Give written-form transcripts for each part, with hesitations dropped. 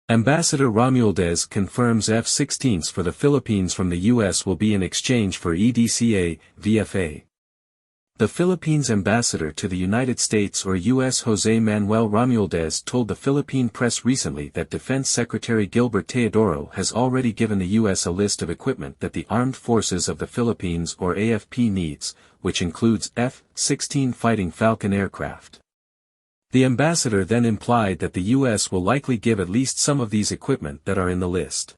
Ambassador Romualdez confirms F-16s for the Philippines from the U.S. will be in exchange for EDCA, VFA. The Philippines ambassador to the United States or U.S. Josemanuel Romualdez told the Philippine press recently that Defense Secretary Gilbertteodoro has already given the U.S. a list of equipment that the Armed Forces of the Philippines or AFP needs, which includes F-16 Fighting Falcon aircraft. The ambassador then implied that the U.S. will likely give at least some of these equipment that are in the list.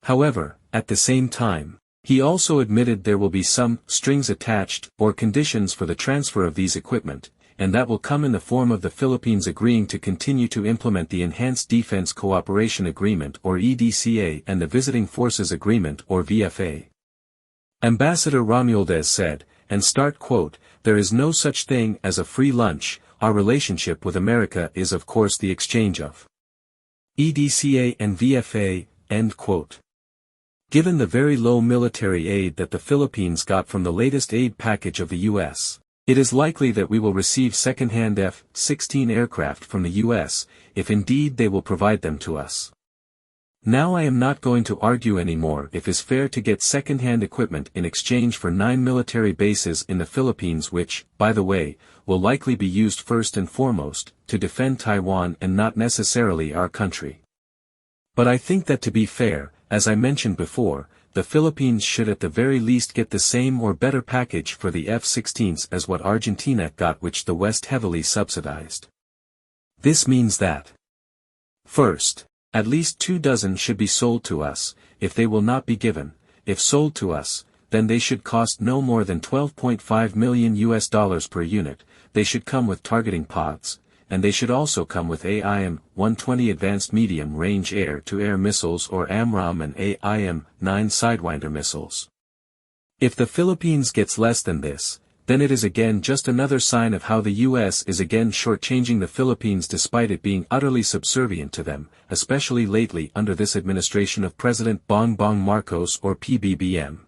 However, at the same time, he also admitted there will be some strings attached or conditions for the transfer of these equipment, and that will come in the form of the Philippines agreeing to continue to implement the Enhanced Defense Cooperation Agreement or EDCA and the Visiting Forces Agreement or VFA. Ambassador Romualdez said, and start quote, "There is no such thing as a free lunch. Our relationship with America is of course the exchange of EDCA and VFA," end quote. Given the very low military aid that the Philippines got from the latest aid package of the U.S., it is likely that we will receive second-hand F-16 aircraft from the U.S., if indeed they will provide them to us. Now I am not going to argue anymore if it is fair to get second-hand equipment in exchange for 9 military bases in the Philippines which, by the way, will likely be used first and foremost, to defend Taiwan and not necessarily our country. But I think that to be fair, as I mentioned before, the Philippines should at the very least get the same or better package for the F-16s as what Argentina got, which the West heavily subsidized. This means that, first, at least 24 should be sold to us. If they will not be given, if sold to us, then they should cost no more than $12.5 million per unit. They should come with targeting pods, and they should also come with AIM-120 advanced medium-range air-to-air missiles or AMRAAM and AIM-9 sidewinder missiles. If the Philippines gets less than this, then it is again just another sign of how the U.S. is again shortchanging the Philippines despite it being utterly subservient to them, especially lately under this administration of President Bongbong Marcos or pbbm.